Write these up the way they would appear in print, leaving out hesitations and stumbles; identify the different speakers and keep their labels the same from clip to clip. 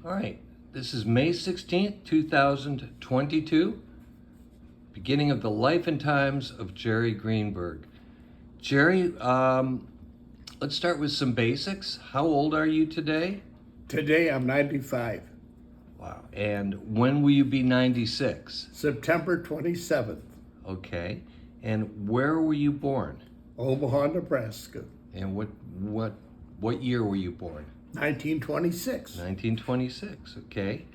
Speaker 1: All right, this is May 16th, 2022, beginning of the life and times of Jerry Greenberg. Jerry, let's start with some basics. How old are you today?
Speaker 2: Today I'm 95,
Speaker 1: Wow. And when will you be 96?
Speaker 2: September 27th,
Speaker 1: Okay. And where were you born?
Speaker 2: Omaha, Nebraska,
Speaker 1: And what year were you born?
Speaker 2: 1926.
Speaker 1: 1926. Okay.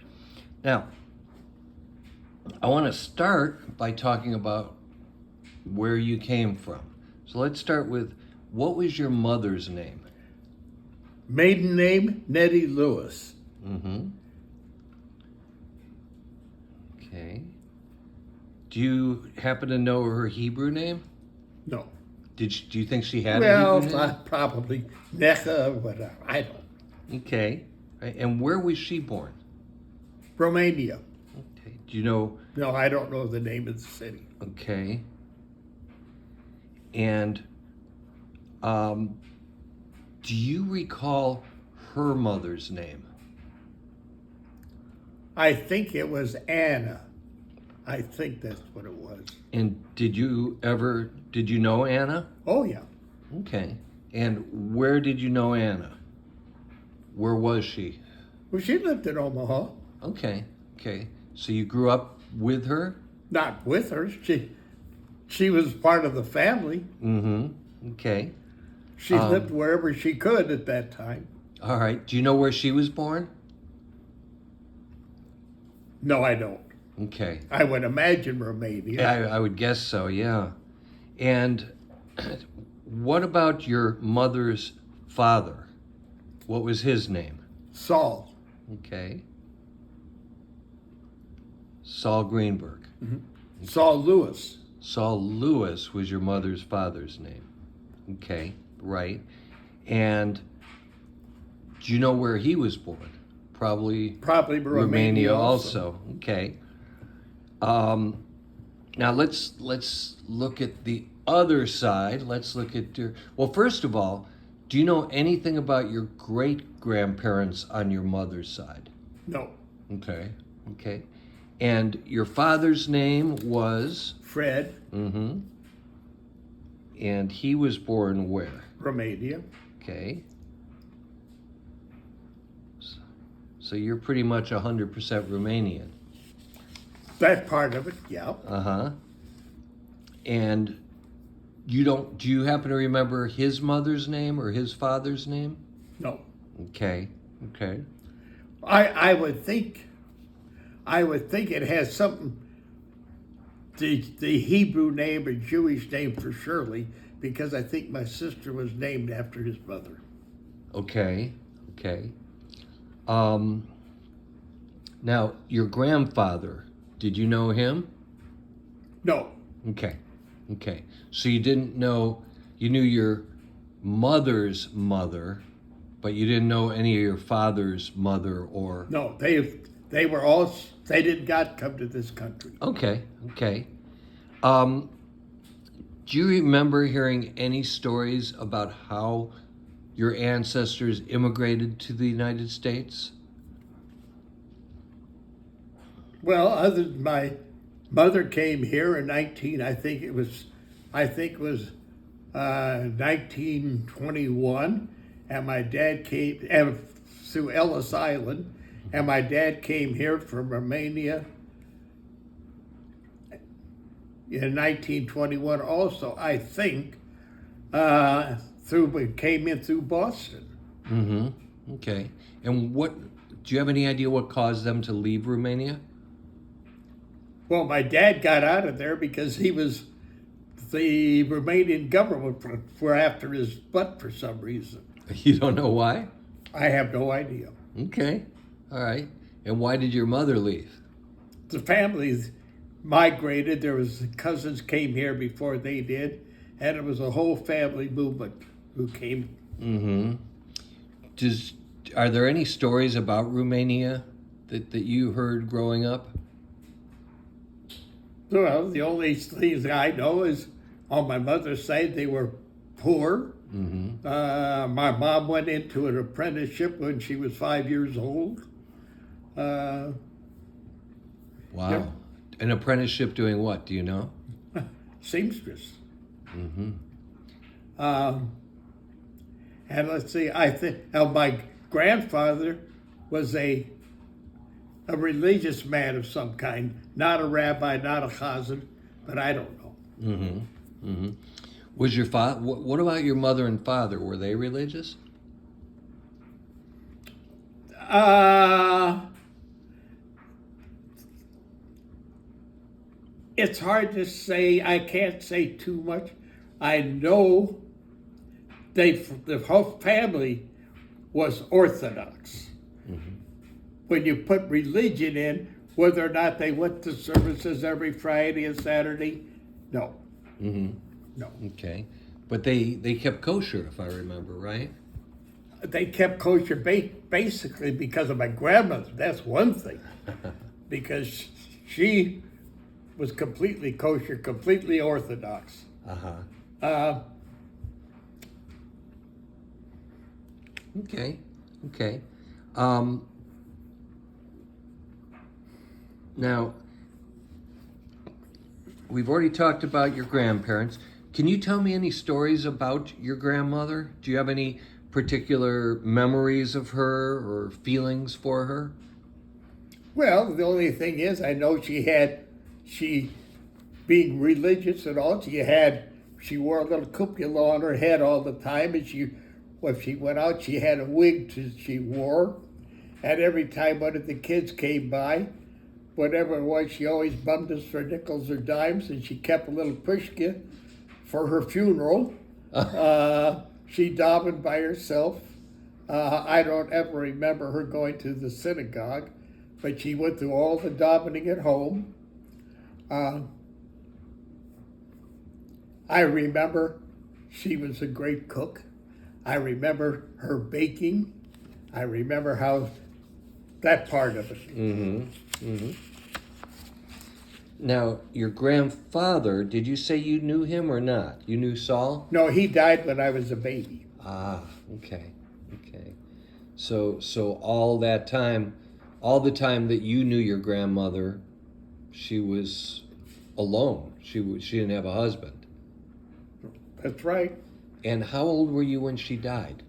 Speaker 1: Now, I want to start by talking about where you came from. So let's start with, what was your mother's name?
Speaker 2: Maiden name, Nettie Lewis.
Speaker 1: Mm-hmm. Okay. Do you happen to know her Hebrew name?
Speaker 2: No.
Speaker 1: Do you think she had a
Speaker 2: Well,
Speaker 1: Hebrew name?
Speaker 2: probably Necha, whatever. I don't.
Speaker 1: Okay. Right. And where was she born?
Speaker 2: Romania.
Speaker 1: Okay. Do you know?
Speaker 2: No, I don't know the name of the city.
Speaker 1: Okay. And do you recall her mother's name?
Speaker 2: I think it was Anna. I think that's what it was.
Speaker 1: And did you know Anna?
Speaker 2: Oh, yeah.
Speaker 1: Okay. And where did you know Anna? Where was she?
Speaker 2: Well, she lived in Omaha.
Speaker 1: Okay. Okay. So you grew up with her?
Speaker 2: Not with her. She was part of the family.
Speaker 1: Mm-hmm. Okay.
Speaker 2: She lived wherever she could at that time.
Speaker 1: All right. Do you know where she was born?
Speaker 2: No, I don't.
Speaker 1: Okay.
Speaker 2: I would imagine Romania.
Speaker 1: Yeah, I would guess so, yeah. And what about your mother's father? What was his name?
Speaker 2: Saul.
Speaker 1: Okay. Saul Greenberg.
Speaker 2: Mm-hmm. Saul Lewis.
Speaker 1: Saul Lewis was your mother's father's name. Okay, right. And do you know where he was born? Probably
Speaker 2: Romania
Speaker 1: also. Okay. Now let's look at the other side. Let's look at well, first of all, do you know anything about your great grandparents on your mother's side?
Speaker 2: No.
Speaker 1: Okay. Okay. And your father's name was?
Speaker 2: Fred.
Speaker 1: Mm-hmm. And he was born where?
Speaker 2: Romania.
Speaker 1: Okay. So you're pretty much 100% Romanian.
Speaker 2: That part of it, yeah.
Speaker 1: Uh-huh. And do you happen to remember his mother's name or his father's name?
Speaker 2: No.
Speaker 1: Okay. Okay.
Speaker 2: I would think it has something, the Hebrew name or Jewish name for Shirley, because I think my sister was named after his mother.
Speaker 1: Okay. Okay. Now, your grandfather, did you know him?
Speaker 2: No.
Speaker 1: Okay. Okay. So you knew your mother's mother, but you didn't know any of your father's mother or...
Speaker 2: No, they were all, they did not come to this country.
Speaker 1: Okay. Okay. Do you remember hearing any stories about how your ancestors immigrated to the United States?
Speaker 2: Well, other than my mother came here in 1921, and my dad came through Ellis Island, and my dad came here from Romania in 1921 also, I think, came in through Boston.
Speaker 1: Mm-hmm. Okay. And do you have any idea what caused them to leave Romania?
Speaker 2: Well, my dad got out of there because the Romanian government were after his butt for some reason.
Speaker 1: You don't know why?
Speaker 2: I have no idea.
Speaker 1: Okay. All right. And why did your mother leave?
Speaker 2: The families migrated. There was cousins came here before they did, and it was a whole family movement who came.
Speaker 1: Mm-hmm. Are there any stories about Romania that you heard growing up?
Speaker 2: Well, the only things I know is on my mother's side, they were poor.
Speaker 1: Mm-hmm.
Speaker 2: My mom went into an apprenticeship when she was 5 years old. Uh,
Speaker 1: Wow.
Speaker 2: Yep.
Speaker 1: An apprenticeship doing what? Do you know?
Speaker 2: Seamstress.
Speaker 1: Mm-hmm.
Speaker 2: Um, and let's see, I think my grandfather was a religious man of some kind, not a rabbi, not a chazan, but I don't know.
Speaker 1: Mm-hmm. Mm-hmm. Was your father? What about your mother and father? Were they religious?
Speaker 2: Uh, it's hard to say. I can't say too much. I know the whole family was Orthodox. When you put religion in, whether or not they went to services every Friday and Saturday, no,
Speaker 1: Mm-hmm.
Speaker 2: no.
Speaker 1: Okay. But they kept kosher, if I remember, right?
Speaker 2: They kept kosher basically because of my grandmother. That's one thing. Because she was completely kosher, completely Orthodox.
Speaker 1: Uh-huh.
Speaker 2: Uh,
Speaker 1: Okay. Okay. Um, now, we've already talked about your grandparents. Can you tell me any stories about your grandmother? Do you have any particular memories of her or feelings for her?
Speaker 2: well, the only thing is, I know she being religious and all, she wore a little cupola on her head all the time, and when she went out, she had a wig she wore, and every time one of the kids came by, whatever it was, she always bummed us for nickels or dimes, and she kept a little pushkin for her funeral. She davened by herself. I don't ever remember her going to the synagogue, but she went through all the davening at home. I remember she was a great cook. I remember her baking. I remember how that part of it.
Speaker 1: Mm-hmm. Mm-hmm. Now, your grandfather, did you say you knew him or not? You knew Saul?
Speaker 2: No, he died when I was a baby.
Speaker 1: Ah, okay. Okay. So all that time, all the time that you knew your grandmother, she was alone. She didn't have a husband.
Speaker 2: That's right.
Speaker 1: And how old were you when she died?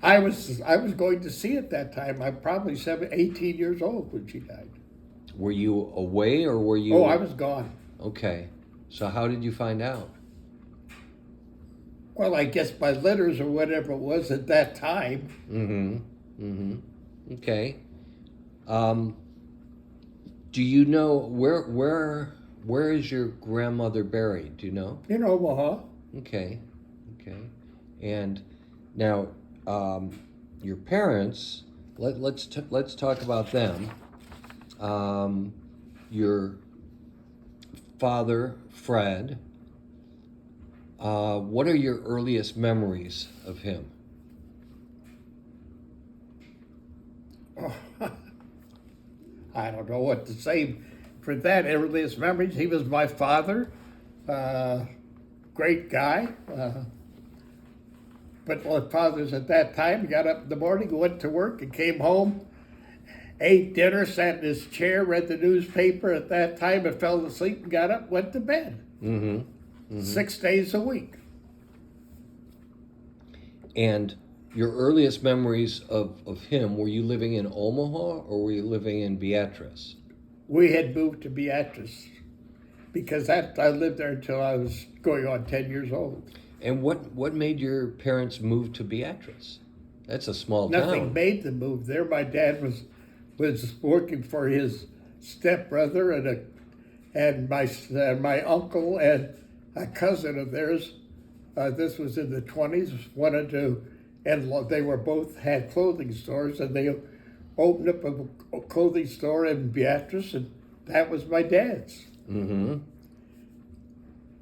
Speaker 2: I was going to see it that time. I'm probably 18 years old when she died.
Speaker 1: Were you away or were you?
Speaker 2: Oh, I was gone.
Speaker 1: Okay. So how did you find out?
Speaker 2: Well, I guess by letters or whatever it was at that time.
Speaker 1: Mm-hmm. Mm-hmm. Okay. Do you know where is your grandmother buried? Do you know?
Speaker 2: In Omaha.
Speaker 1: Okay. Okay. And now, your parents. Let's talk about them. Your father, Fred. What are your earliest memories of him?
Speaker 2: Oh, I don't know what to say for that. Earliest memories, he was my father. Great guy. But my fathers at that time got up in the morning, went to work, and came home, ate dinner, sat in his chair, read the newspaper at that time, and fell asleep and got up, went to bed.
Speaker 1: Mm-hmm. Mm-hmm.
Speaker 2: 6 days a week.
Speaker 1: And your earliest memories of him, were you living in Omaha or were you living in Beatrice?
Speaker 2: We had moved to Beatrice because I lived there until I was going on 10 years old.
Speaker 1: And what made your parents move to Beatrice? That's a small
Speaker 2: Nothing
Speaker 1: town.
Speaker 2: made them move there. My dad was working for his stepbrother and my uncle and a cousin of theirs. This was in the 20s. Wanted to, and they were both had clothing stores, and they opened up a clothing store in Beatrice, and that was my dad's.
Speaker 1: Mm-hmm.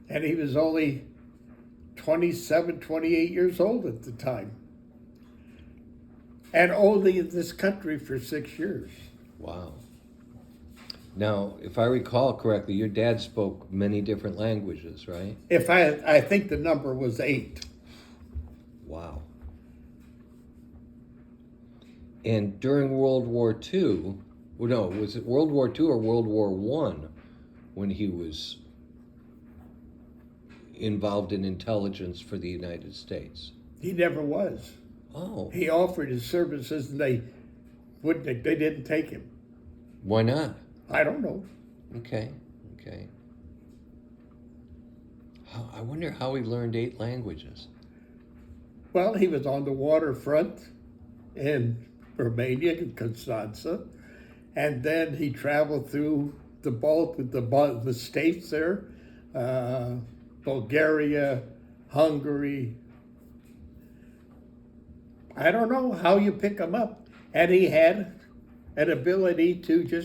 Speaker 2: And he was only 27, 28 years old at the time. And only in this country for 6 years.
Speaker 1: Wow. Now, if I recall correctly, your dad spoke many different languages, right?
Speaker 2: I think the number was 8.
Speaker 1: Wow. And during World War II, Well, no, was it World War II or World War One when he was involved in intelligence for the United States?
Speaker 2: He never was.
Speaker 1: Oh,
Speaker 2: He offered his services and they wouldn't. They didn't take him.
Speaker 1: why not?
Speaker 2: I don't know.
Speaker 1: Okay, okay. I wonder how he learned 8 languages.
Speaker 2: Well, he was on the waterfront in Romania, in Constanza, and then he traveled through the states there, Bulgaria, Hungary. I don't know how you pick him up. And he had an ability to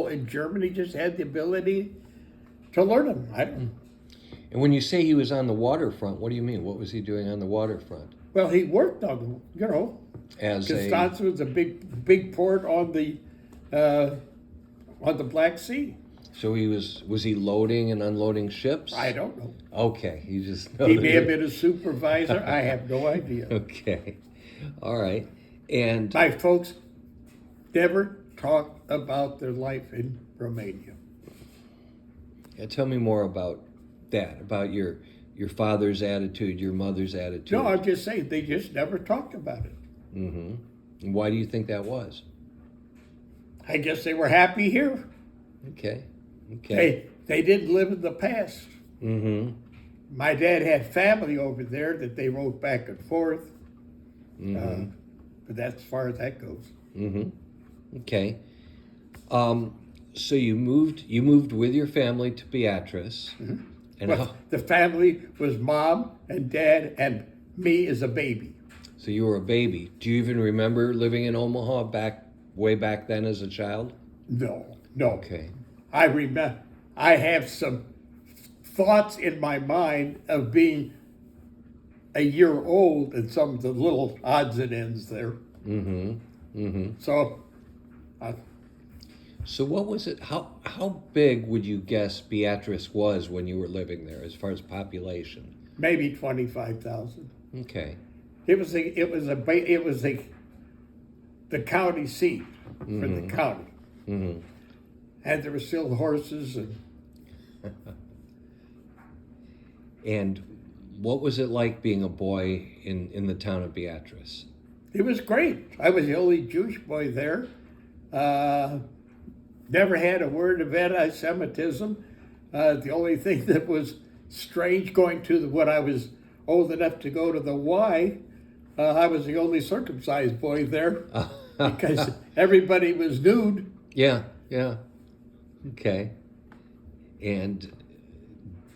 Speaker 2: in Germany, just had the ability to learn them. I don't.
Speaker 1: And when you say he was on the waterfront, what do you mean? What was he doing on the waterfront?
Speaker 2: Well, he worked on
Speaker 1: As
Speaker 2: Constanza was a big port on the Black Sea.
Speaker 1: So was he loading and unloading ships?
Speaker 2: I don't know.
Speaker 1: Okay, you just know.
Speaker 2: He may have been a supervisor. I have no idea.
Speaker 1: Okay, all right. And
Speaker 2: My folks never talk about their life in Romania.
Speaker 1: tell me more about that, about your father's attitude, your mother's attitude.
Speaker 2: No, I'm just saying they just never talked about it.
Speaker 1: Mm-hmm. And why do you think that was?
Speaker 2: I guess they were happy here.
Speaker 1: Okay. Okay.
Speaker 2: They didn't live in the past.
Speaker 1: Mm-hmm.
Speaker 2: My dad had family over there that they wrote back and forth.
Speaker 1: Mm-hmm.
Speaker 2: But that's as far as that goes.
Speaker 1: Mm-hmm. Okay. So you moved with your family to Beatrice.
Speaker 2: Mm-hmm.
Speaker 1: And
Speaker 2: Well, the family was mom and dad and me as a baby.
Speaker 1: so you were a baby. Do you even remember living in Omaha way back then as a child?
Speaker 2: No.
Speaker 1: Okay.
Speaker 2: I remember. I have some thoughts in my mind of being a year old and some of the little odds and ends there.
Speaker 1: Mm-hmm. Mm-hmm.
Speaker 2: So,
Speaker 1: So what was it? How big would you guess Beatrice was when you were living there, as far as population?
Speaker 2: maybe 25,000.
Speaker 1: Okay.
Speaker 2: It was the county seat for the county,
Speaker 1: Mm-hmm.
Speaker 2: and there were still horses and.
Speaker 1: And what was it like being a boy in the town of Beatrice?
Speaker 2: It was great. I was the only Jewish boy there. Never had a word of anti-Semitism. The only thing that was strange going to when I was old enough to go to the Y, I was the only circumcised boy there because everybody was nude.
Speaker 1: Yeah. Okay. And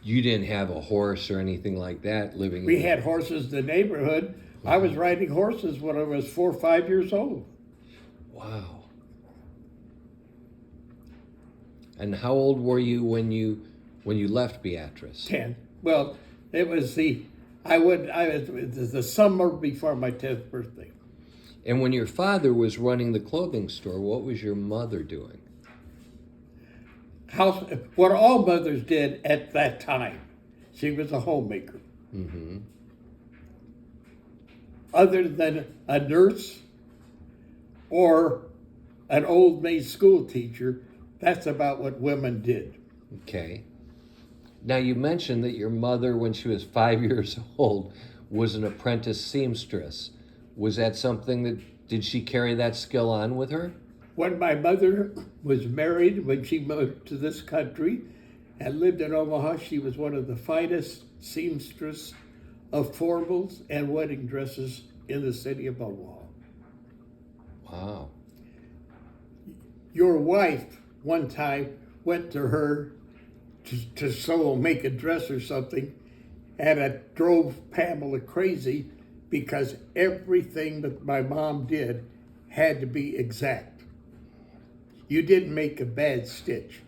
Speaker 1: you didn't have a horse or anything like that living
Speaker 2: We had horses in the neighborhood. I was riding horses when I was 4 or 5 years old.
Speaker 1: Wow. And how old were you when you left Beatrice?
Speaker 2: 10. Well, it was the summer before my 10th birthday.
Speaker 1: And when your father was running the clothing store, what was your mother doing?
Speaker 2: What all mothers did at that time. She was a homemaker.
Speaker 1: Mm-hmm.
Speaker 2: Other than a nurse or an old maid school teacher, that's about what women did.
Speaker 1: Okay. Now you mentioned that your mother, when she was 5 years old, was an apprentice seamstress. Was that something did she carry that skill on with her?
Speaker 2: When my mother was married, when she moved to this country and lived in Omaha, she was one of the finest seamstresses of formals and wedding dresses in the city of Omaha.
Speaker 1: Wow.
Speaker 2: Your wife, one time, went to her to sew or make a dress or something, and it drove Pamela crazy because everything that my mom did had to be exact. You didn't make a bad stitch.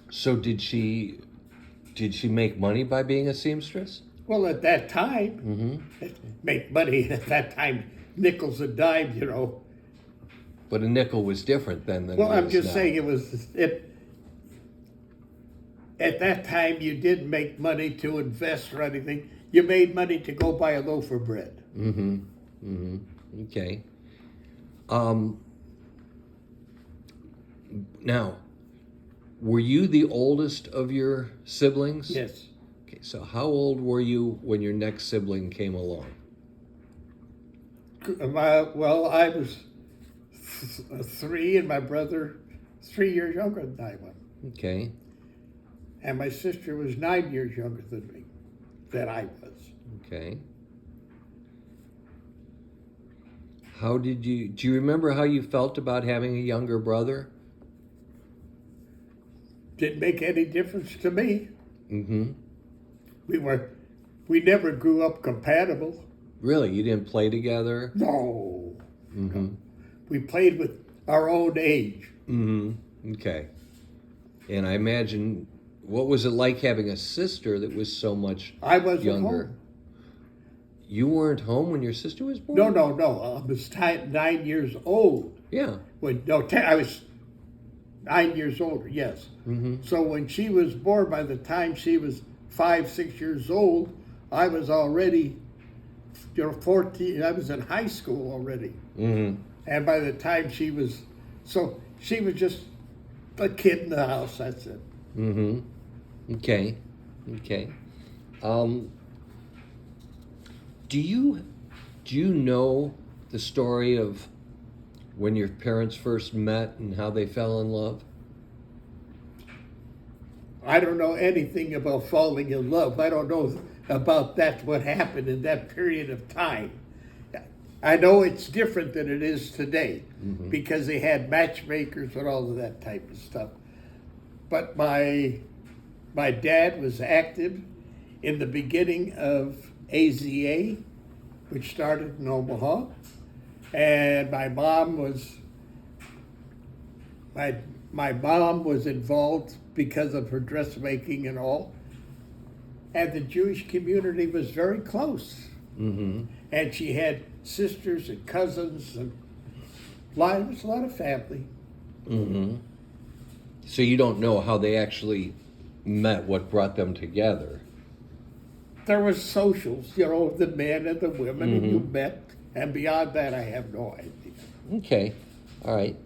Speaker 1: So did she make money by being a seamstress?
Speaker 2: Well, at that time, make money at that time, nickels and dimes,
Speaker 1: But a nickel was different then than
Speaker 2: Well,
Speaker 1: it
Speaker 2: I'm
Speaker 1: is
Speaker 2: just
Speaker 1: now.
Speaker 2: saying at that time, you didn't make money to invest or anything. You made money to go buy a loaf of bread.
Speaker 1: Mm-hmm. Mm-hmm. Okay. Um, Now, were you the oldest of your siblings?
Speaker 2: Yes.
Speaker 1: Okay, so how old were you when your next sibling came along?
Speaker 2: Well, I was 3, and my brother 3 years younger than I was.
Speaker 1: Okay,
Speaker 2: And my sister was 9 years younger than me, than I was.
Speaker 1: okay. Do you remember how you felt about having a younger brother?
Speaker 2: Didn't make any difference to me.
Speaker 1: Mm-hmm.
Speaker 2: We never grew up compatible.
Speaker 1: Really? You didn't play together?
Speaker 2: No.
Speaker 1: Mm-hmm.
Speaker 2: We played with our own age.
Speaker 1: Mm-hmm. Okay. And I imagine, what was it like having a sister that was so much
Speaker 2: I wasn't
Speaker 1: younger?
Speaker 2: home.
Speaker 1: You weren't home when your sister was born?
Speaker 2: No. I was 9 years old.
Speaker 1: Yeah.
Speaker 2: I was 9 years older, yes.
Speaker 1: Mm-hmm.
Speaker 2: So when she was born, by the time she was 5, 6 years old, I was already, 14. I was in high school already.
Speaker 1: Mm-hmm.
Speaker 2: And by the time she was just a kid in the house, that's it.
Speaker 1: Mm-hmm. Okay. Okay. Um, do you know the story of when your parents first met and how they fell in love?
Speaker 2: I don't know anything about falling in love. I don't know about what happened in that period of time. I know it's different than it is today because they had matchmakers and all of that type of stuff. But my dad was active in the beginning of AZA, which started in Omaha, and my mom was involved because of her dressmaking and all. And the Jewish community was very close.
Speaker 1: Mm-hmm.
Speaker 2: And she had sisters and cousins, and it was a lot of family.
Speaker 1: Mm-hmm. So you don't know how they actually met, what brought them together?
Speaker 2: There was socials, the men and the women, and you met. And beyond that, I have no idea.
Speaker 1: Okay. All right.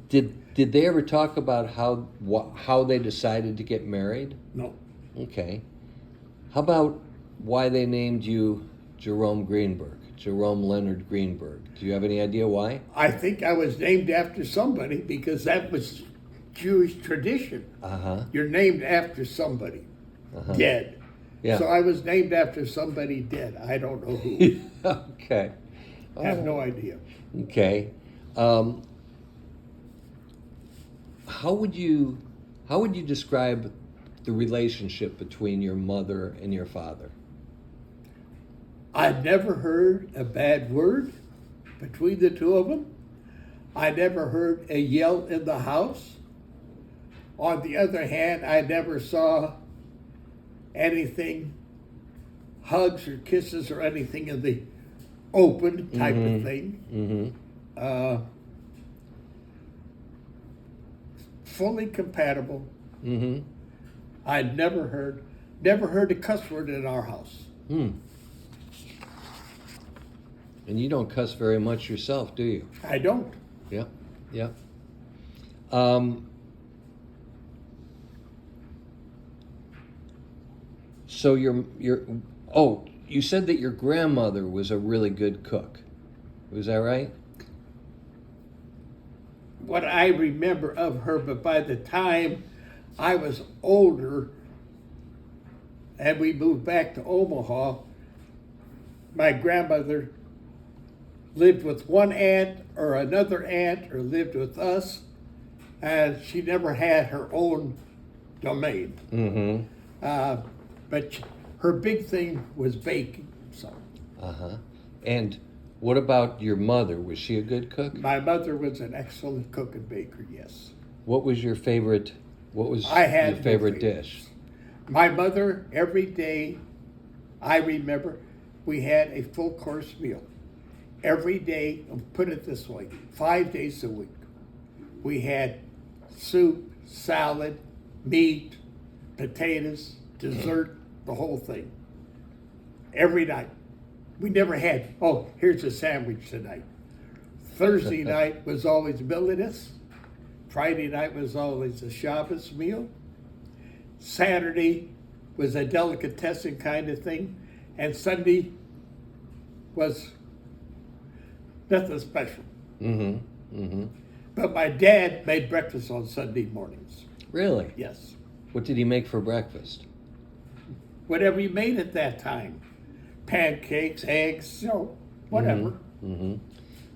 Speaker 1: Did they ever talk about how they decided to get married?
Speaker 2: No.
Speaker 1: Okay. How about why they named you Jerome Greenberg, Jerome Leonard Greenberg? Do you have any idea why?
Speaker 2: I think I was named after somebody because that was Jewish tradition.
Speaker 1: Uh-huh.
Speaker 2: You're named after somebody dead.
Speaker 1: Yeah.
Speaker 2: So I was named after somebody dead. I don't know who.
Speaker 1: Okay.
Speaker 2: I have no idea.
Speaker 1: Okay. How would you describe the relationship between your mother and your father?
Speaker 2: I never heard a bad word between the two of them. I never heard a yell in the house. On the other hand, I never saw anything, hugs or kisses or anything in the open type of thing.
Speaker 1: Mm-hmm.
Speaker 2: Fully compatible.
Speaker 1: Mm-hmm.
Speaker 2: I'd never heard a cuss word in our house.
Speaker 1: Hmm. And you don't cuss very much yourself, do you?
Speaker 2: I don't.
Speaker 1: Yeah. Yeah. So you said that your grandmother was a really good cook. Was that right?
Speaker 2: What I remember of her, but by the time I was older and we moved back to Omaha, my grandmother lived with one aunt or another aunt or lived with us, and she never had her own domain.
Speaker 1: Mm-hmm.
Speaker 2: But her big thing was baking. So
Speaker 1: Uh-huh. And what about your mother? Was she a good cook?
Speaker 2: my mother was an excellent cook and baker, yes.
Speaker 1: What was your favorite
Speaker 2: I had
Speaker 1: your
Speaker 2: no
Speaker 1: favorite
Speaker 2: favorites.
Speaker 1: dish?
Speaker 2: My mother, every day, I remember, we had a full course meal. Every day, put it this way, 5 days a week. We had soup, salad, meat, potatoes, dessert, the whole thing. Every night. We never had, oh, here's a sandwich tonight. Thursday night was always Millinus. Friday night was always a Shabbos meal. Saturday was a delicatessen kind of thing. And Sunday was nothing special. But my dad made breakfast on Sunday mornings.
Speaker 1: Really?
Speaker 2: Yes.
Speaker 1: What did he make for breakfast?
Speaker 2: Whatever you made at that time. Pancakes, eggs, whatever.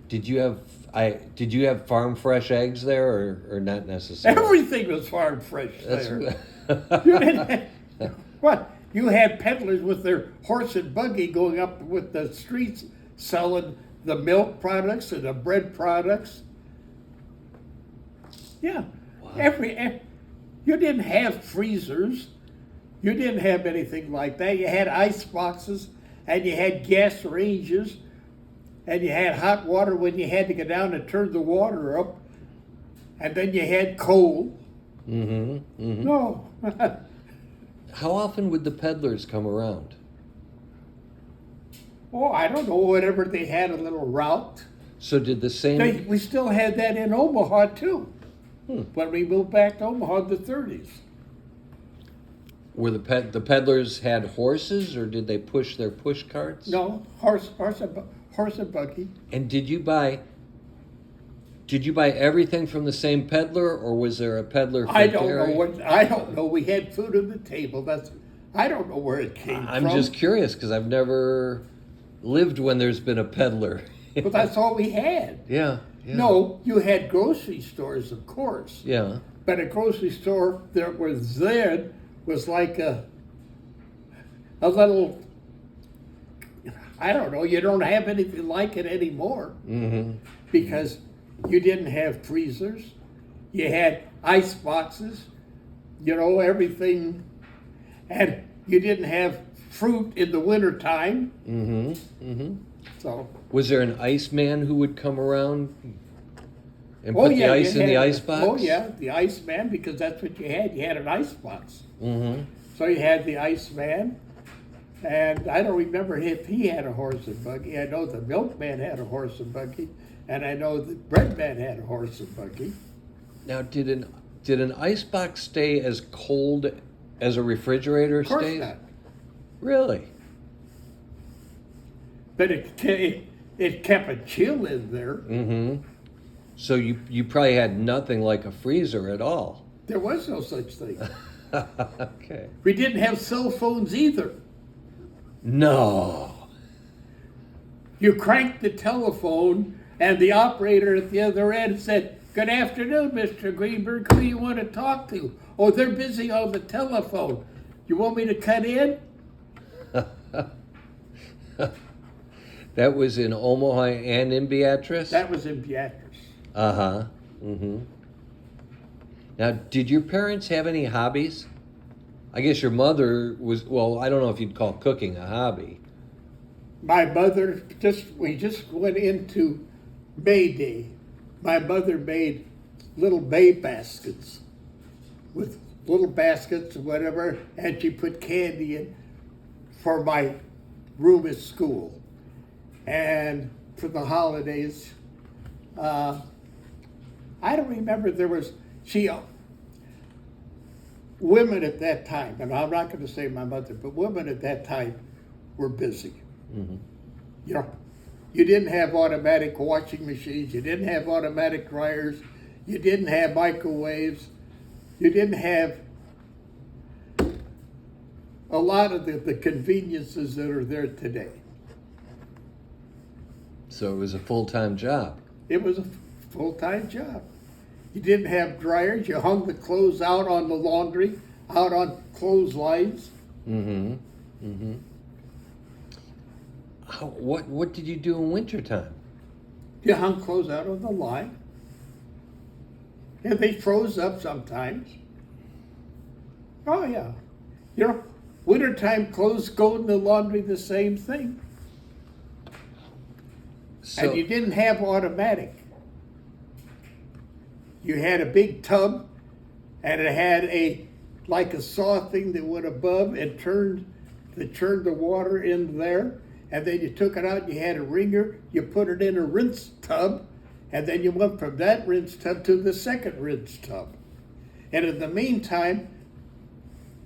Speaker 1: Did you have farm fresh eggs there, or not necessarily?
Speaker 2: Everything was farm fresh there.
Speaker 1: That's
Speaker 2: You didn't have, what? You had peddlers with their horse and buggy going up with the streets selling the milk products and the bread products. Yeah.
Speaker 1: Wow.
Speaker 2: You didn't have freezers. You didn't have anything like that. You had ice boxes and you had gas ranges and you had hot water when you had to go down and turn the water up. And then you had coal. No.
Speaker 1: How often would the peddlers come around?
Speaker 2: Oh, I don't know, whatever they had a little route.
Speaker 1: So did the same...
Speaker 2: We still had that in Omaha too. When we moved back to Omaha in the 30s.
Speaker 1: Were the peddlers had horses, or did they push their push carts?
Speaker 2: No, horse and buggy.
Speaker 1: And did you buy everything from the same peddler, or was there a peddler for
Speaker 2: I don't
Speaker 1: dairy?
Speaker 2: know I don't know. We had food on the table. I don't know where it came
Speaker 1: I'm
Speaker 2: from.
Speaker 1: just curious because I've never lived when there's been a peddler.
Speaker 2: But that's all we had.
Speaker 1: Yeah.
Speaker 2: No, you had grocery stores, of course.
Speaker 1: Yeah.
Speaker 2: But a grocery store that was then was like a little, I don't know, you don't have anything like it anymore. Because you didn't have freezers. You had ice boxes, everything. And you didn't have fruit in the wintertime. So.
Speaker 1: Was there an iceman who would come around and put the ice in the ice box?
Speaker 2: Oh yeah, the ice man, because that's what you had. You had an ice box. So you had the ice man, and I don't remember if he had a horse and buggy. I know the milkman had a horse and buggy, and I know the bread man had a horse and buggy.
Speaker 1: Now, did an ice box stay as cold as a refrigerator stays?
Speaker 2: Of course not.
Speaker 1: Really?
Speaker 2: But it kept a chill in there.
Speaker 1: So you probably had nothing like a freezer at all.
Speaker 2: There was no such thing.
Speaker 1: Okay.
Speaker 2: We didn't have cell phones either.
Speaker 1: No.
Speaker 2: You cranked the telephone, and the operator at the other end said, "Good afternoon, Mr. Greenberg. Who do you want to talk to?" "Oh, they're busy on the telephone. You want me to cut in?"
Speaker 1: That was in Omaha and in Beatrice?
Speaker 2: That was in Beatrice.
Speaker 1: Now, did your parents have any hobbies? I guess your mother was, well, I don't know if you'd call cooking a hobby.
Speaker 2: My mother, we just went into May Day. My mother made little May baskets with little baskets or whatever, and she put candy in for my room at school. And for the holidays, I don't remember, women at that time, and I'm not going to say my mother, but women at that time were busy. You didn't have automatic washing machines, you didn't have automatic dryers, you didn't have microwaves, you didn't have a lot of the conveniences that are there today.
Speaker 1: So it was a full-time job.
Speaker 2: It was a full-time job. You didn't have dryers. You hung the clothes out on the laundry, out on clotheslines.
Speaker 1: What did you do in wintertime?
Speaker 2: You hung clothes out on the line. And they froze up sometimes. Oh, yeah. Wintertime clothes go in the laundry the same thing.
Speaker 1: So,
Speaker 2: And you didn't have automatic. You had a big tub, and it had like a saw thing that went above and turned the water in there, and then you took it out, you had a wringer, you put it in a rinse tub, and then you went from that rinse tub to the second rinse tub. And in the meantime,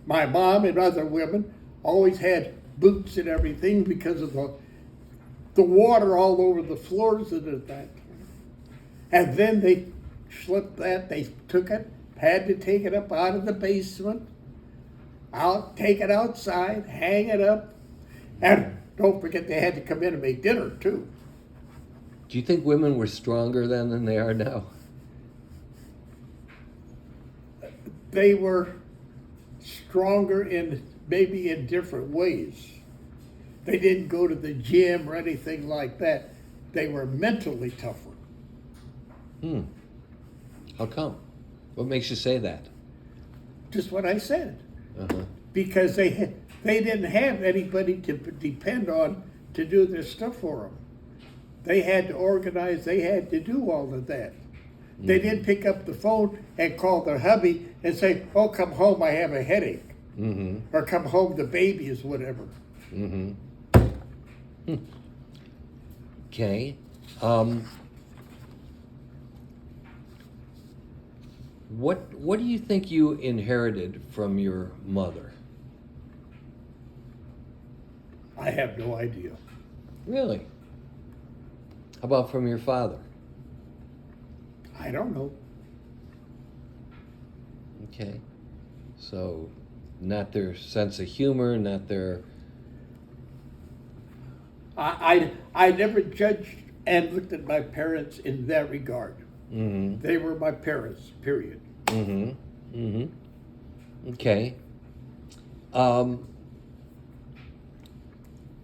Speaker 2: my mom and other women always had boots and everything because of the water all over the floors and at that. And then they slipped that, they took it, had to take it up out of the basement, take it outside, hang it up, and don't forget they had to come in and make dinner too.
Speaker 1: Do you think women were stronger then than they are now?
Speaker 2: They were stronger maybe in different ways. They didn't go to the gym or anything like that. They were mentally tougher.
Speaker 1: How come? What makes you say that?
Speaker 2: Just what I said.
Speaker 1: Uh-huh.
Speaker 2: Because they didn't have anybody to depend on to do their stuff for them. They had to organize, they had to do all of that. They didn't pick up the phone and call their hubby and say, oh, come home, I have a headache. Or come home, the baby is whatever.
Speaker 1: Okay. What do you think you inherited from your mother?
Speaker 2: I have no idea.
Speaker 1: Really? How about from your father?
Speaker 2: I don't know.
Speaker 1: Okay. So, not their sense of humor, not their...
Speaker 2: I never judged and looked at my parents in that regard. They were my parents, period.
Speaker 1: Okay.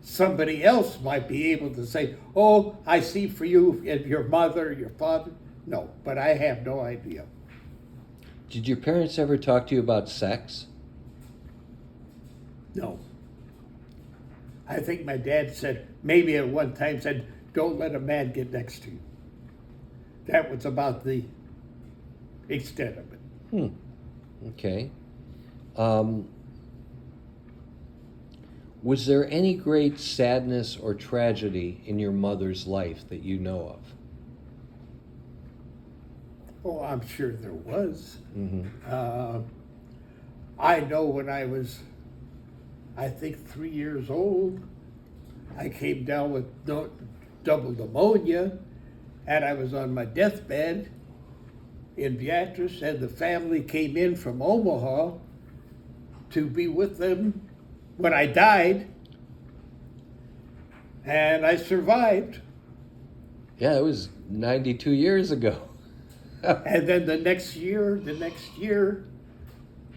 Speaker 2: Somebody else might be able to say, oh, I see for you and your mother, your father. No, but I have no idea.
Speaker 1: Did your parents ever talk to you about sex?
Speaker 2: No. I think my dad said, maybe at one time said, don't let a man get next to you. That was about the extent of it.
Speaker 1: Okay. Was there any great sadness or tragedy in your mother's life that you know of?
Speaker 2: Oh, I'm sure there was. I know when I was, I think 3 years old, I came down with double pneumonia, and I was on my deathbed in Beatrice, and the family came in from Omaha to be with them when I died, and I survived.
Speaker 1: Yeah, it was 92 years ago.
Speaker 2: And then the next year,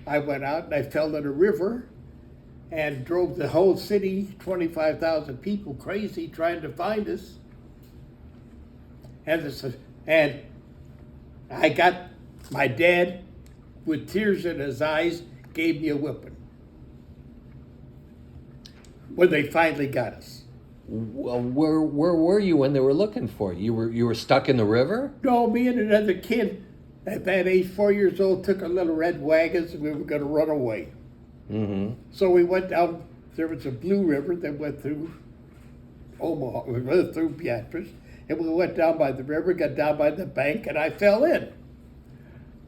Speaker 2: I went out and I fell in a river and drove the whole city, 25,000 people crazy trying to find us. And I got my dad with tears in his eyes, gave me a whipping when they finally got us.
Speaker 1: Well, where were you when they were looking for you? You were stuck in the river?
Speaker 2: No, me and another kid at that age, 4 years old, took a little red wagons and we were going to run away. So we went down, there was a blue river that went through Omaha, we went through Beatrice, and we went down by the river, got down by the bank, and I fell in.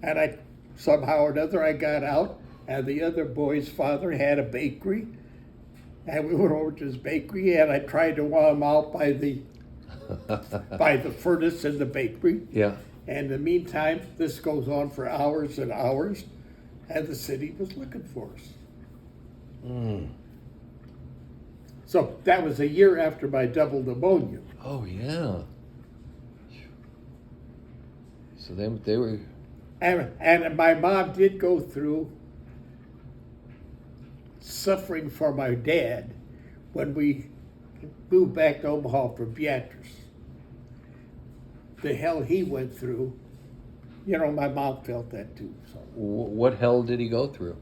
Speaker 2: And I, somehow or another, I got out, and the other boy's father had a bakery, and we went over to his bakery, and I tried to warm him out by the furnace in the bakery.
Speaker 1: Yeah.
Speaker 2: And in the meantime, this goes on for hours and hours, and the city was looking for us. So that was a year after my double pneumonia.
Speaker 1: Oh, yeah. So they were...
Speaker 2: And my mom did go through suffering for my dad when we moved back to Omaha from Beatrice. The hell he went through, my mom felt that too. So.
Speaker 1: What hell did he go through?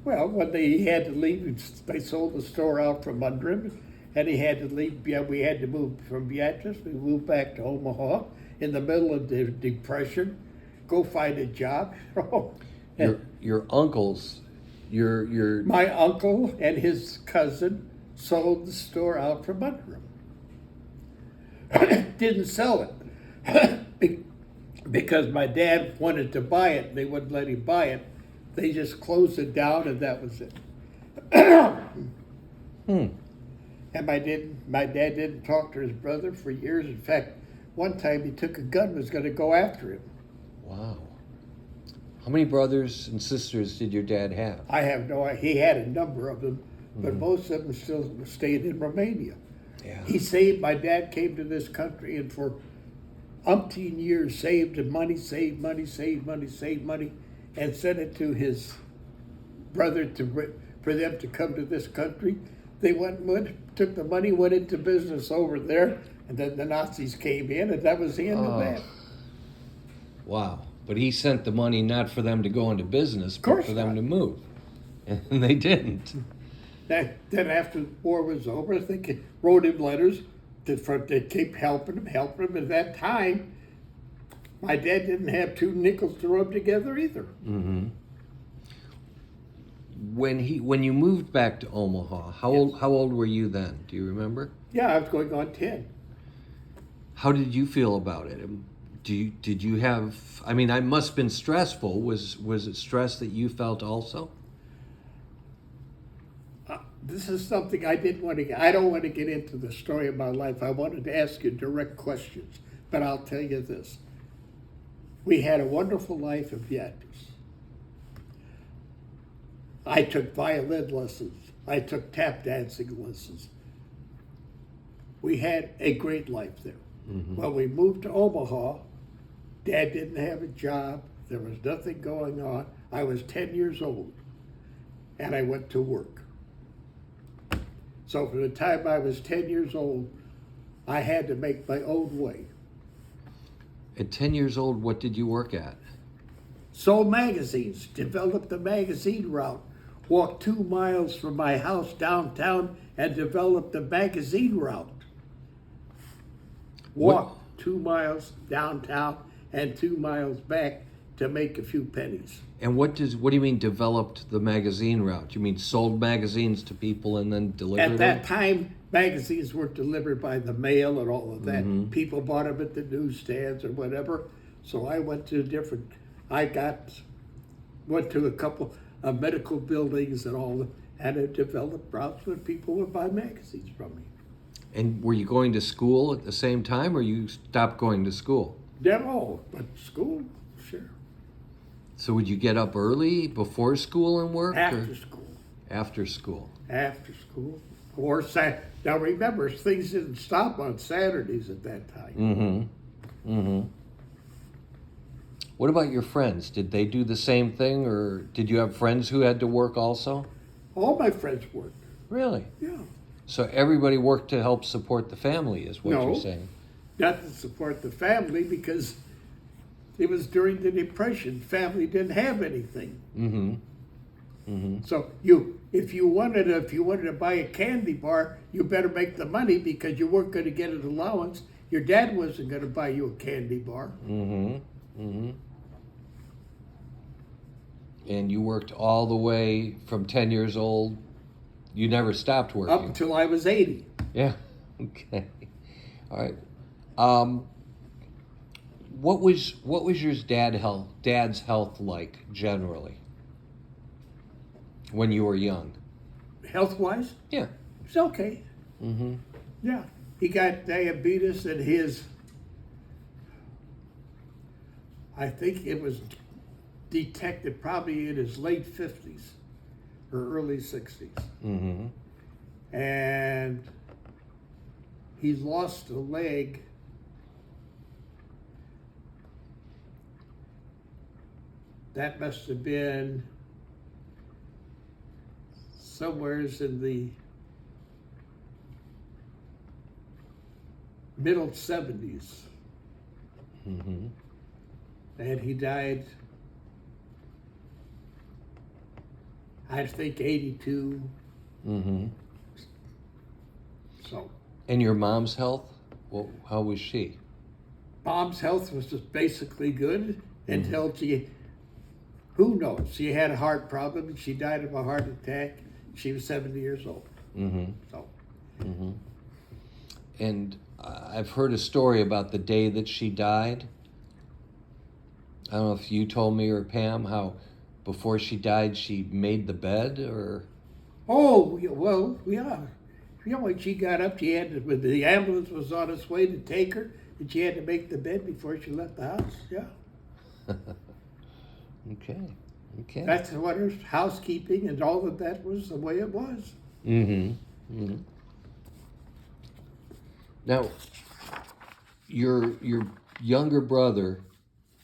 Speaker 2: Well, when he had to leave, they sold the store out from under him, and he had to leave. Yeah, we had to move from Beatrice. We moved back to Omaha in the middle of the Depression. Go find a job.
Speaker 1: Your uncles, your
Speaker 2: my uncle and his cousin sold the store out from under him. Didn't sell it because my dad wanted to buy it and they wouldn't let him buy it. They just closed it down and that was it. And my dad didn't talk to his brother for years. In fact, one time he took a gun and was going to go after him.
Speaker 1: Wow. How many brothers and sisters did your dad have?
Speaker 2: I have no idea. He had a number of them, but most of them still stayed in Romania.
Speaker 1: Yeah.
Speaker 2: My dad came to this country and for umpteen years saved money, and sent it to his brother for them to come to this country. They took the money, went into business over there, and then the Nazis came in, and that was the end of that.
Speaker 1: Wow. But he sent the money not for them to go into business, but for them to move. And they didn't.
Speaker 2: Then after the war was over, they wrote him letters to keep helping him. At that time, my dad didn't have two nickels to rub together either.
Speaker 1: Mm-hmm. When you moved back to Omaha, how old were you then? Do you remember?
Speaker 2: Yeah, I was going on 10.
Speaker 1: How did you feel about it? Did you have? I mean, it must have been stressful. Was it stress that you felt also?
Speaker 2: This is something I didn't want to. I don't want to get into the story of my life. I wanted to ask you direct questions, but I'll tell you this: we had a wonderful life in Beatrice. I took violin lessons. I took tap dancing lessons. We had a great life there. Mm-hmm. When we moved to Omaha, Dad didn't have a job. There was nothing going on. I was 10 years old, and I went to work. So from the time I was 10 years old, I had to make my own way.
Speaker 1: At 10 years old, what did you work at?
Speaker 2: Sold magazines, developed the magazine route, walked 2 miles from my house downtown and developed the magazine route. Walked 2 miles downtown and 2 miles back to make a few pennies.
Speaker 1: And what do you mean developed the magazine route? You mean sold magazines to people and then delivered them?
Speaker 2: At that time, magazines were delivered by the mail and all of that. Mm-hmm. People bought them at the newsstands or whatever. So I went to went to a couple of medical buildings and all, and it developed routes where people would buy magazines from me.
Speaker 1: And were you going to school at the same time, or you stopped going to school?
Speaker 2: No, but school, sure.
Speaker 1: So would you get up early before school and work?
Speaker 2: After school.
Speaker 1: After school.
Speaker 2: After school. Or now remember, things didn't stop on Saturdays at that time.
Speaker 1: Mm-hmm. Mm-hmm. What about your friends? Did they do the same thing, or did you have friends who had to work also?
Speaker 2: All my friends worked.
Speaker 1: Really?
Speaker 2: Yeah.
Speaker 1: So everybody worked to help support the family, is what you're saying?
Speaker 2: Not to support the family, because it was during the Depression. Family didn't have anything. Mm-hmm. Mm-hmm. So if you wanted to buy a candy bar, you better make the money, because you weren't going to get an allowance. Your dad wasn't going to buy you a candy bar.
Speaker 1: Mm-hmm. Mm-hmm. And you worked all the way from 10 years old. You never stopped working.
Speaker 2: Up until I was 80.
Speaker 1: Yeah. Okay. All right. What was your dad's health like generally when you were young?
Speaker 2: Health-wise?
Speaker 1: Yeah.
Speaker 2: It's okay.
Speaker 1: Mm-hmm.
Speaker 2: Yeah. He got diabetes, and I think it was detected probably in his late 50s or early 60s. Mm-hmm. And he lost a leg. That must have been somewheres in the middle 70s. Mm-hmm. And he died, I think, 82. Mm-hmm. So.
Speaker 1: And your mom's health? Well, how was she?
Speaker 2: Mom's health was just basically good until who knows? She had a heart problem and she died of a heart attack. She was 70 years old. Mm-hmm. So.
Speaker 1: And I've heard a story about the day that she died. I don't know if you told me or Pam how before she died she made the bed or...
Speaker 2: Oh, well, yeah. You know, when she got up, she had to, when the ambulance was on its way to take her, and she had to make the bed before she left the house. Yeah.
Speaker 1: Okay. Okay.
Speaker 2: That's what her housekeeping and all of that was the way it was.
Speaker 1: Now, your younger brother,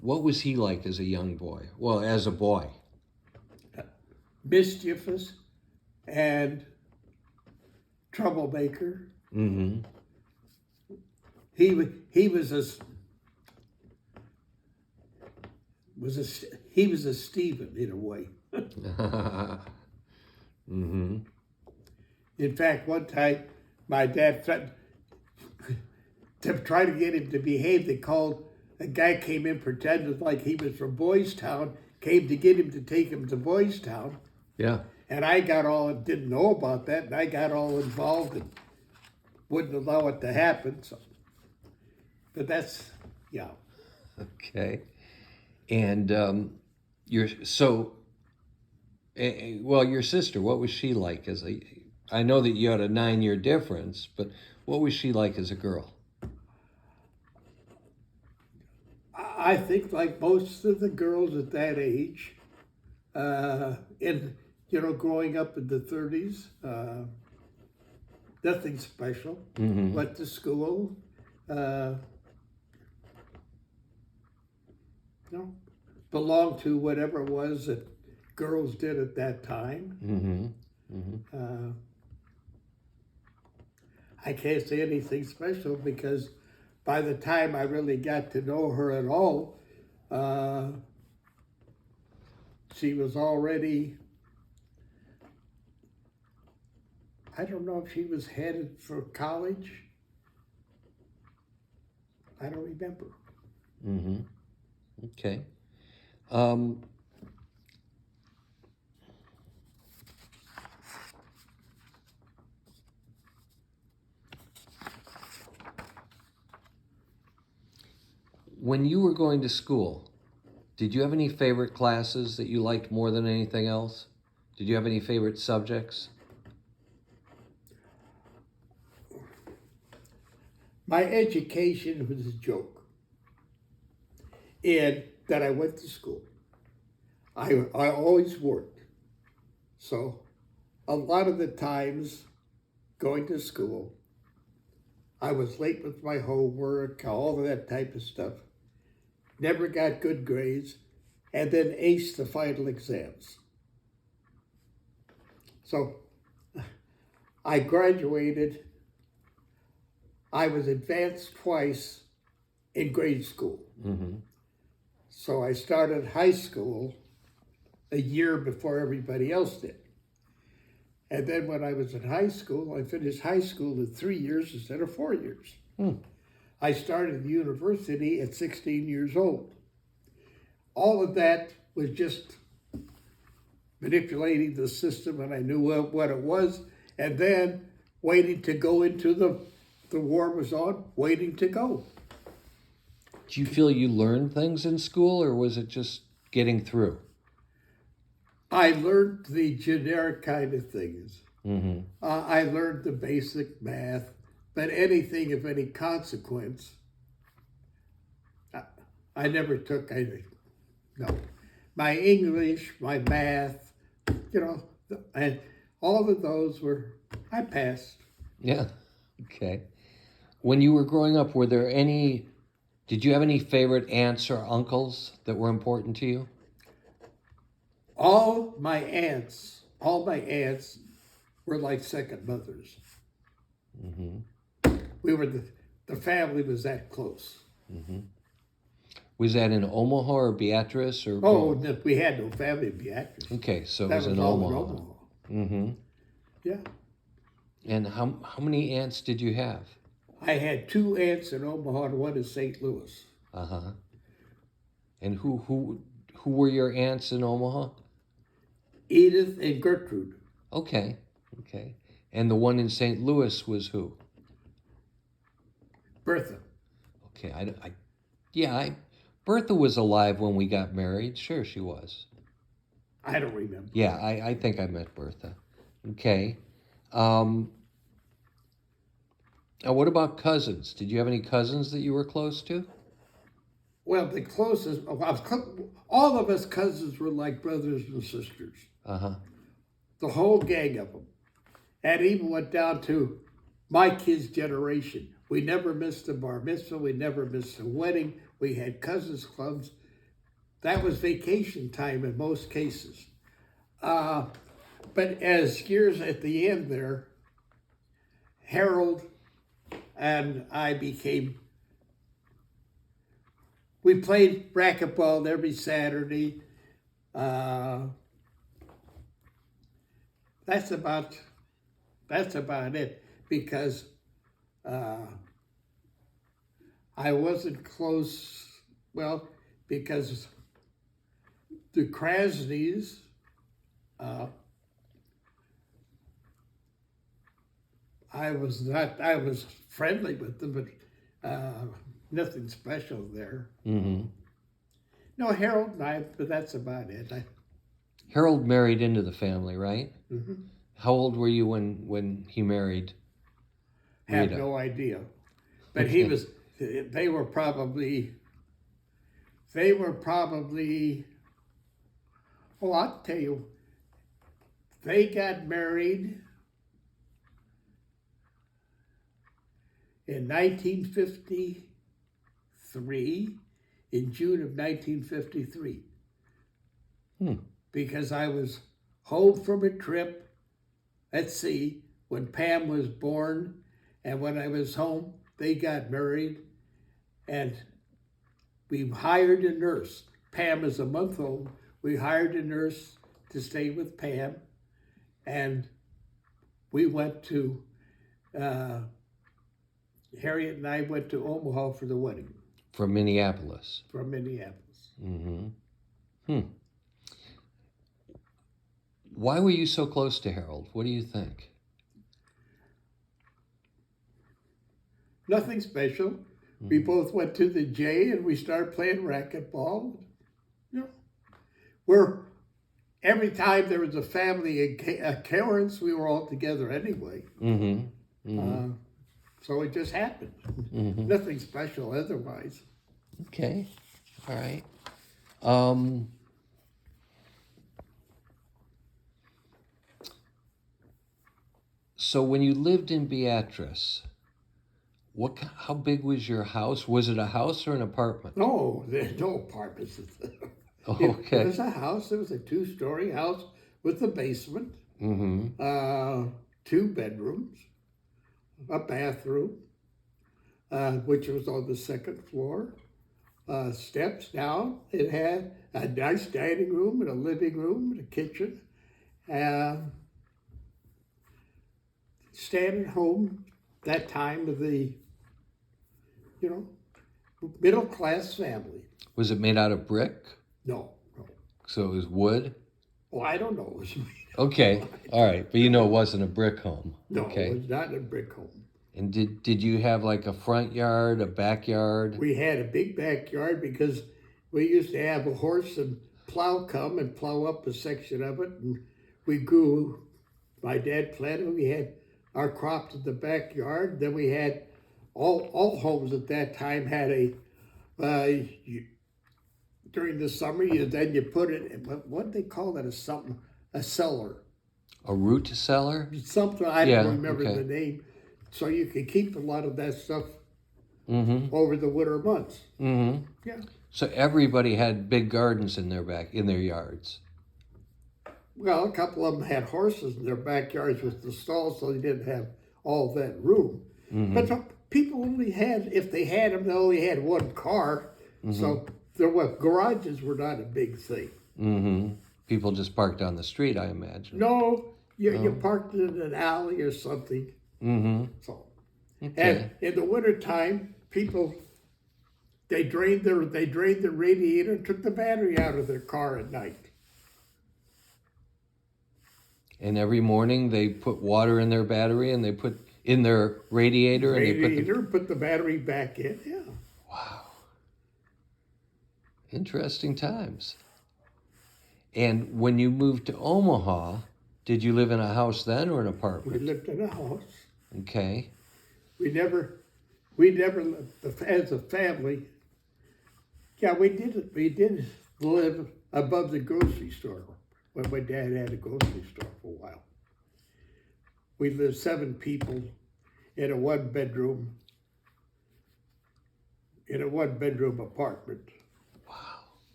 Speaker 1: what was he like as a young boy? Well, as a boy.
Speaker 2: Mischievous and troublemaker. He was a Stephen in a way. In fact, one time my dad threatened to try to get him to behave. They called a guy came in pretended like he was from Boys Town, came to get him to take him to Boys Town.
Speaker 1: Yeah.
Speaker 2: And I didn't know about that, and I got all involved and wouldn't allow it to happen. So, but that's, yeah.
Speaker 1: Okay. And your sister, what was she like as a? I know that you had a 9-year difference, but what was she like as a girl?
Speaker 2: I think like most of the girls at that age, growing up in the 30s, nothing special. Went to school, belonged to whatever it was that girls did at that time. I can't say anything special because by the time I really got to know her at all, she was already, I don't know if she was headed for college. I don't remember.
Speaker 1: Okay. When you were going to school, did you have any favorite classes that you liked more than anything else? Did you have any favorite subjects?
Speaker 2: My education was a joke. And that I went to school. I always worked. So a lot of the times going to school, I was late with my homework, all of that type of stuff. Never got good grades, and then aced the final exams. So I graduated. I was advanced twice in grade school. So I started high school a year before everybody else did. And then when I was in high school, I finished high school in 3 years instead of 4 years. I started university at 16 years old. All of that was just manipulating the system, and I knew what it was. And then waiting to go into the war was on, waiting to go.
Speaker 1: Do you feel you learned things in school, or was it just getting through?
Speaker 2: I learned the generic kind of things. I learned the basic math, but anything of any consequence, I never took anything. No. My English, my math, and all of those I passed.
Speaker 1: Yeah. Okay. When you were growing up, did you have any favorite aunts or uncles that were important to you?
Speaker 2: All my aunts were like second mothers. We were the family was that close.
Speaker 1: Was that in Omaha or Beatrice or?
Speaker 2: Oh, we had no family in Beatrice.
Speaker 1: Okay, so it
Speaker 2: That
Speaker 1: was in
Speaker 2: all
Speaker 1: Omaha.
Speaker 2: Yeah.
Speaker 1: And how many aunts did you have?
Speaker 2: I had 2 aunts in Omaha and 1 in St. Louis.
Speaker 1: And who were your aunts in Omaha?
Speaker 2: Edith and Gertrude.
Speaker 1: Okay. And the one in St. Louis was who?
Speaker 2: Bertha.
Speaker 1: Okay, Bertha was alive when we got married. Sure, she was.
Speaker 2: I don't remember.
Speaker 1: Yeah, I think I met Bertha. Okay. Now, what about cousins? Did you have any cousins that you were close to?
Speaker 2: Well, the closest, all of us cousins were like brothers and sisters.
Speaker 1: Uh-huh.
Speaker 2: The whole gang of them. And even went down to my kids' generation. We never missed a bar mitzvah. We never missed a wedding. We had cousins clubs. That was vacation time in most cases. But as years at the end there, Harold and I we played racquetball every Saturday. That's about it, because I wasn't close, well, because the Krasnys, I was friendly with them, but nothing special there.
Speaker 1: Mm-hmm.
Speaker 2: No, Harold and I, but that's about it.
Speaker 1: Harold married into the family, right?
Speaker 2: Mm-hmm.
Speaker 1: How old were you when he married
Speaker 2: Have
Speaker 1: Rita?
Speaker 2: no idea. But
Speaker 1: Okay.
Speaker 2: they were probably, oh, I'll tell you, they got married in 1953, in June of 1953. Because I was home from a trip at sea when Pam was born, and when I was home, they got married, and we hired a nurse. Pam is a month old. We hired a nurse to stay with Pam, and we went to, Harriet and I went to Omaha for the wedding.
Speaker 1: From Minneapolis.
Speaker 2: From Minneapolis.
Speaker 1: Mm-hmm. Why were you so close to Harold? What do you think?
Speaker 2: Nothing special. We both went to the J and we started playing racquetball. You know, every time there was a family occurrence, we were all together anyway.
Speaker 1: Mm-hmm. Mm-hmm.
Speaker 2: So it just happened.
Speaker 1: Mm-hmm.
Speaker 2: Nothing special otherwise.
Speaker 1: Okay. All right. So when you lived in Beatrice, how big was your house? Was it a house or an apartment?
Speaker 2: No, there's no apartments.
Speaker 1: Okay.
Speaker 2: It was a house. It was a 2-story house with a basement,
Speaker 1: Mm-hmm.
Speaker 2: 2 bedrooms, a bathroom, which was on the 2nd floor. Steps down. It had a nice dining room and a living room and a kitchen. Standing home that time of the, middle class family.
Speaker 1: Was it made out of brick?
Speaker 2: No.
Speaker 1: So it was wood?
Speaker 2: Oh, I don't know. It was
Speaker 1: Okay. All right. But it wasn't a brick home.
Speaker 2: No,
Speaker 1: Okay.
Speaker 2: it was not a brick home.
Speaker 1: And did you have like a front yard, a backyard?
Speaker 2: We had a big backyard because we used to have a horse and plow come and plow up a section of it. And we grew, my dad planted, we had our crops in the backyard. Then we had, all homes at that time had during the summer, then you put it in, what did they call that, a cellar.
Speaker 1: A root cellar?
Speaker 2: Something, I don't
Speaker 1: Yeah,
Speaker 2: remember
Speaker 1: okay.
Speaker 2: the name. So you could keep a lot of that stuff
Speaker 1: Mm-hmm.
Speaker 2: over the winter months.
Speaker 1: Mm-hmm.
Speaker 2: Yeah.
Speaker 1: So everybody had big gardens in their yards.
Speaker 2: Well, a couple of them had horses in their backyards with the stalls, so they didn't have all that room.
Speaker 1: Mm-hmm.
Speaker 2: But people only had, if they had them, they only had one car.
Speaker 1: Mm-hmm.
Speaker 2: So garages were not a big thing.
Speaker 1: Mm-hmm. People just parked on the street, I imagine.
Speaker 2: No, you parked in an alley or something.
Speaker 1: Mm-hmm.
Speaker 2: So,
Speaker 1: Okay.
Speaker 2: and in the wintertime, people, they drained the radiator and took the battery out of their car at night.
Speaker 1: And every morning they put water in their battery and they put in their radiator, and they
Speaker 2: put the battery back in. Yeah.
Speaker 1: Wow. Interesting times. And when you moved to Omaha, did you live in a house then or an
Speaker 2: We
Speaker 1: apartment?
Speaker 2: lived in a house.
Speaker 1: Okay.
Speaker 2: We never lived as a family. Yeah, we did live above the grocery store when my dad had a grocery store for a while. We lived 7 people in a one-bedroom apartment.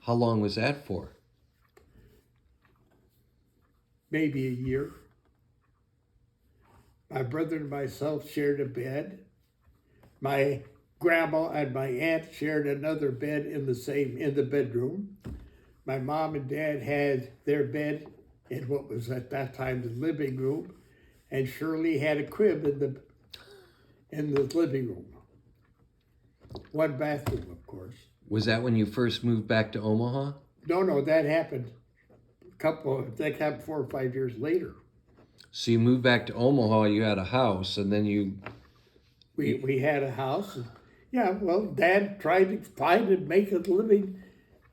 Speaker 1: How long was that for?
Speaker 2: Maybe a year. My brother and myself shared a bed. My grandma and my aunt shared another bed in the bedroom. My mom and dad had their bed in what was at that time the living room, and Shirley had a crib in the living room. 1 bathroom, of course.
Speaker 1: Was that when you first moved back to Omaha?
Speaker 2: No, that happened 4 or 5 years later.
Speaker 1: So you moved back to Omaha, you had a house, and then
Speaker 2: We had a house. And, yeah, well, Dad tried to find and make a living,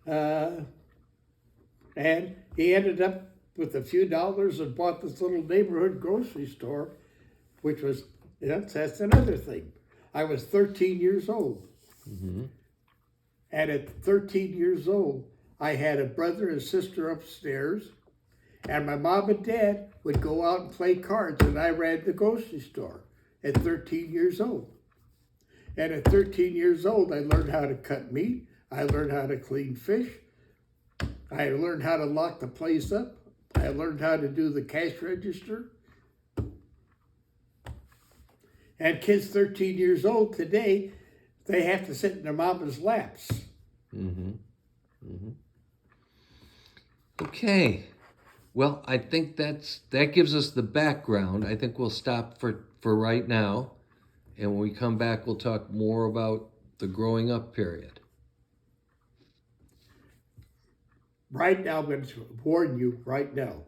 Speaker 2: and he ended up with a few dollars and bought this little neighborhood grocery store, which was, that's another thing. I was 13 years old.
Speaker 1: Mm-hmm.
Speaker 2: And at 13 years old, I had a brother and sister upstairs, and my mom and dad would go out and play cards, and I ran the grocery store at 13 years old. And at 13 years old, I learned how to cut meat. I learned how to clean fish. I learned how to lock the place up. I learned how to do the cash register. And kids 13 years old today, they have to sit in their mama's laps.
Speaker 1: Mm-hmm. Mm-hmm. Okay. Well, I think that gives us the background. I think we'll stop for right now. And when we come back, we'll talk more about the growing up period.
Speaker 2: Right now, I'm going to warn you right now.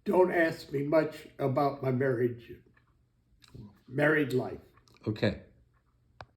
Speaker 2: Don't ask me much about my married life.
Speaker 1: Okay.